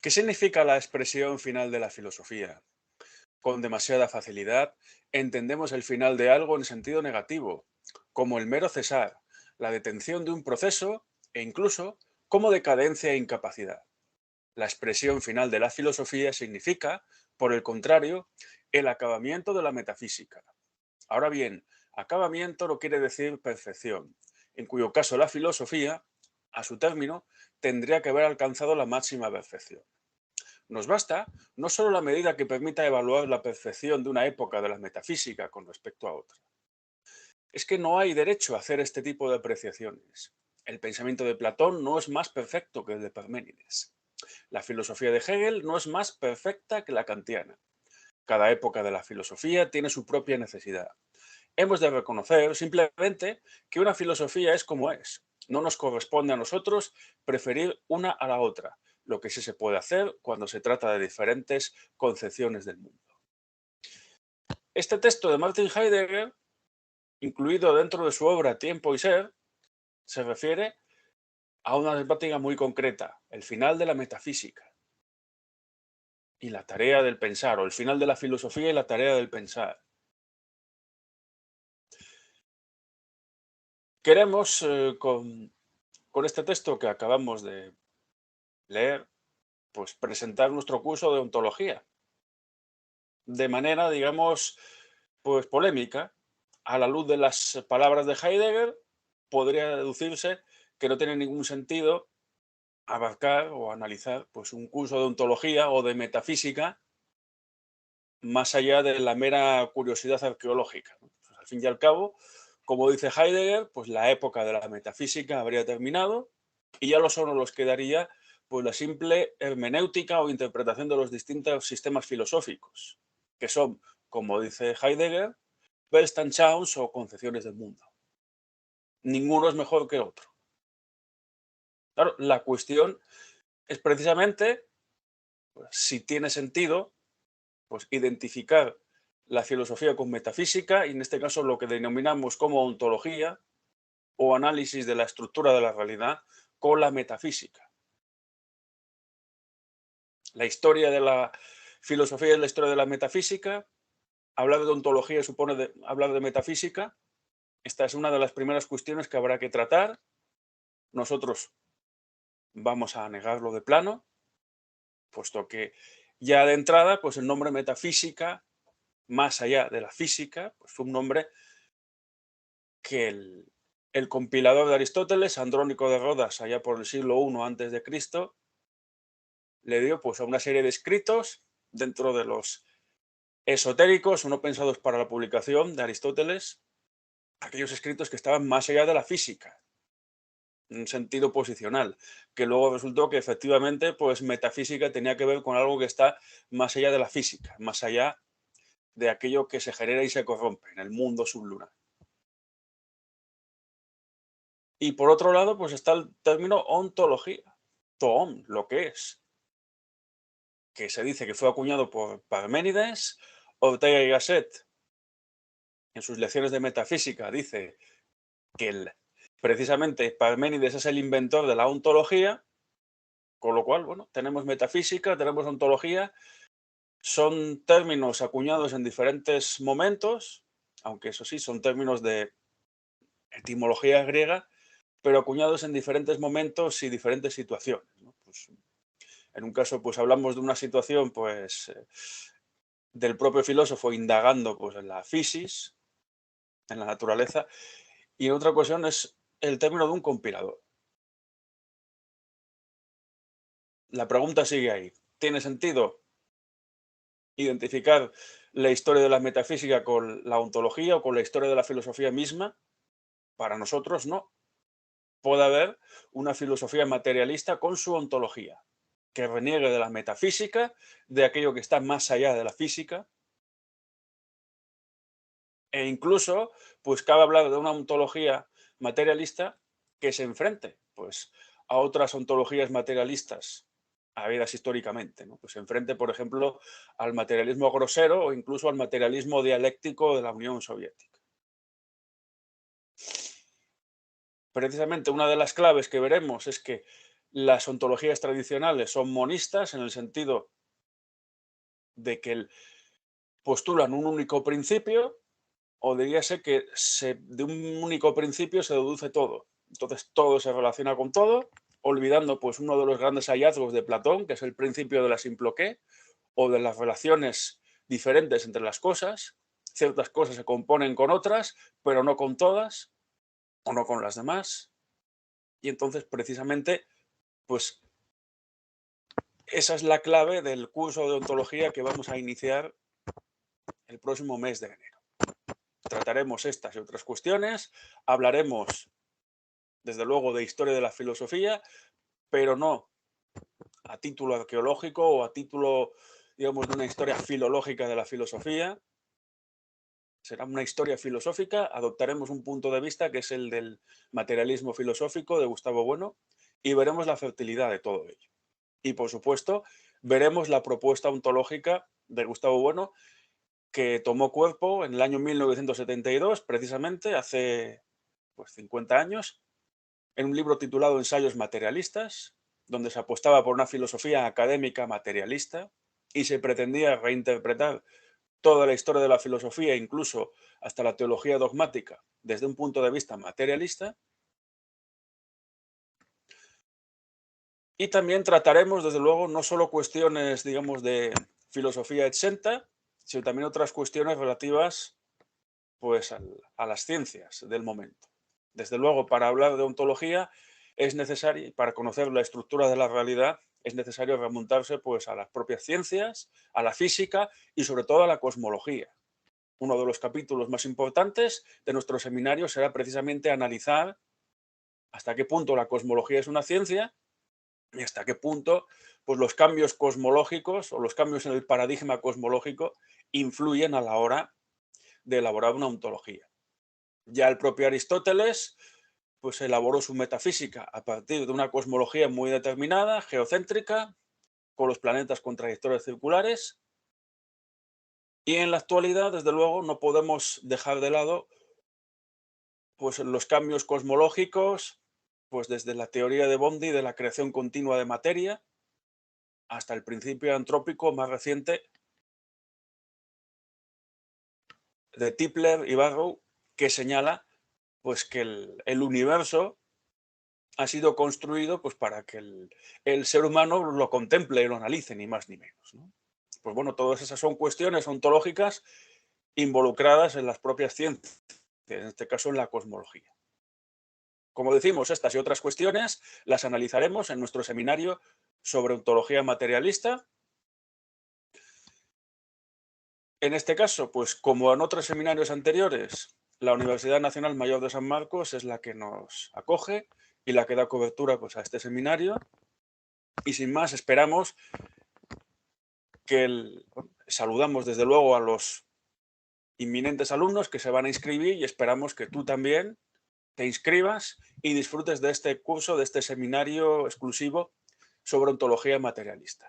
¿Qué significa la expresión final de la filosofía? Con demasiada facilidad entendemos el final de algo en sentido negativo, como el mero cesar, la detención de un proceso e incluso como decadencia e incapacidad. La expresión final de la filosofía significa, por el contrario, el acabamiento de la metafísica. Ahora bien, acabamiento no quiere decir perfección, en cuyo caso la filosofía, a su término, tendría que haber alcanzado la máxima perfección. Nos basta no solo la medida que permita evaluar la perfección de una época de la metafísica con respecto a otra. Es que no hay derecho a hacer este tipo de apreciaciones. El pensamiento de Platón no es más perfecto que el de Parménides. La filosofía de Hegel no es más perfecta que la kantiana. Cada época de la filosofía tiene su propia necesidad. Hemos de reconocer simplemente que una filosofía es como es. No nos corresponde a nosotros preferir una a la otra, lo que sí se puede hacer cuando se trata de diferentes concepciones del mundo. Este texto de Martin Heidegger, incluido dentro de su obra Tiempo y Ser, se refiere a una temática muy concreta, el final de la metafísica y la tarea del pensar, o el final de la filosofía y la tarea del pensar. Queremos, con este texto que acabamos de leer, pues presentar nuestro curso de ontología de manera, digamos, pues polémica. A la luz de las palabras de Heidegger, podría deducirse que no tiene ningún sentido abarcar o analizar pues un curso de ontología o de metafísica más allá de la mera curiosidad arqueológica, ¿no? Pues, al fin y al cabo, como dice Heidegger, pues la época de la metafísica habría terminado y ya solo nos quedaría pues la simple hermenéutica o interpretación de los distintos sistemas filosóficos, que son, como dice Heidegger, Weltanschauungs o concepciones del mundo. Ninguno es mejor que otro. Claro, la cuestión es precisamente pues, si tiene sentido pues, identificar la filosofía con metafísica, y en este caso lo que denominamos como ontología o análisis de la estructura de la realidad con la metafísica. La historia de la filosofía es la historia de la metafísica. Hablar de ontología supone hablar de metafísica. Esta es una de las primeras cuestiones que habrá que tratar. Nosotros vamos a negarlo de plano, puesto que ya de entrada, pues el nombre metafísica, más allá de la física, pues fue un nombre que el compilador de Aristóteles, Andrónico de Rodas, allá por el siglo I antes de Cristo, le dio pues a una serie de escritos dentro de los esotéricos o no pensados para la publicación de Aristóteles, aquellos escritos que estaban más allá de la física, en un sentido posicional, que luego resultó que efectivamente pues metafísica tenía que ver con algo que está más allá de la física, más allá de aquello que se genera y se corrompe en el mundo sublunar. Y por otro lado, pues está el término ontología, toon, lo que se dice que fue acuñado por Parménides. Ortega y Gasset, en sus lecciones de metafísica, dice que precisamente Parménides es el inventor de la ontología, con lo cual, bueno, tenemos metafísica, tenemos ontología, son términos acuñados en diferentes momentos, aunque eso sí, son términos de etimología griega, pero acuñados en diferentes momentos y diferentes situaciones, ¿no? Pues, en un caso, pues hablamos de una situación, pues, del propio filósofo indagando, pues, en la fisis, en la naturaleza, y en otra ocasión es el término de un compilador. La pregunta sigue ahí. ¿Tiene sentido identificar la historia de la metafísica con la ontología o con la historia de la filosofía misma? Para nosotros no. Puede haber una filosofía materialista con su ontología, que reniegue de la metafísica, de aquello que está más allá de la física, e incluso, pues cabe hablar de una ontología materialista que se enfrente, pues, a otras ontologías materialistas habidas históricamente, ¿no? Pues se enfrente, por ejemplo, al materialismo grosero o incluso al materialismo dialéctico de la Unión Soviética. Precisamente una de las claves que veremos es que las ontologías tradicionales son monistas en el sentido de que postulan un único principio, o diríase que de un único principio se deduce todo. Entonces todo se relaciona con todo, olvidando pues uno de los grandes hallazgos de Platón, que es el principio de la simploqué, o de las relaciones diferentes entre las cosas. Ciertas cosas se componen con otras, pero no con todas, o no con las demás. Y entonces, precisamente, pues esa es la clave del curso de ontología que vamos a iniciar el próximo mes de enero. Trataremos estas y otras cuestiones, hablaremos, desde luego, de historia de la filosofía, pero no a título arqueológico o a título, digamos, de una historia filológica de la filosofía. Será una historia filosófica, adoptaremos un punto de vista que es el del materialismo filosófico de Gustavo Bueno y veremos la fertilidad de todo ello. Y, por supuesto, veremos la propuesta ontológica de Gustavo Bueno, que tomó cuerpo en el año 1972, precisamente, hace pues, 50 años, en un libro titulado Ensayos materialistas, donde se apostaba por una filosofía académica materialista y se pretendía reinterpretar toda la historia de la filosofía, incluso hasta la teología dogmática, desde un punto de vista materialista. Y también trataremos, desde luego, no solo cuestiones, digamos, de filosofía exenta, sino también otras cuestiones relativas pues, a las ciencias del momento. Desde luego, para hablar de ontología es necesario, para conocer la estructura de la realidad, es necesario remontarse pues, a las propias ciencias, a la física y sobre todo a la cosmología. Uno de los capítulos más importantes de nuestro seminario será precisamente analizar hasta qué punto la cosmología es una ciencia y hasta qué punto pues, los cambios cosmológicos o los cambios en el paradigma cosmológico influyen a la hora de elaborar una ontología. Ya el propio Aristóteles pues, elaboró su metafísica a partir de una cosmología muy determinada, geocéntrica, con los planetas con trayectorias circulares. Y en la actualidad, desde luego, no podemos dejar de lado pues, los cambios cosmológicos, pues desde la teoría de Bondi de la creación continua de materia hasta el principio antrópico más reciente de Tipler y Barrow, que señala pues, que el universo ha sido construido pues, para que el ser humano lo contemple y lo analice, ni más ni menos, ¿no? Pues bueno, todas esas son cuestiones ontológicas involucradas en las propias ciencias, en este caso en la cosmología. Como decimos, estas y otras cuestiones las analizaremos en nuestro seminario sobre ontología materialista. En este caso, pues como en otros seminarios anteriores, la Universidad Nacional Mayor de San Marcos es la que nos acoge y la que da cobertura pues, a este seminario. Y sin más, esperamos que saludamos desde luego a los inminentes alumnos que se van a inscribir y esperamos que tú también te inscribas y disfrutes de este curso, de este seminario exclusivo sobre ontología materialista.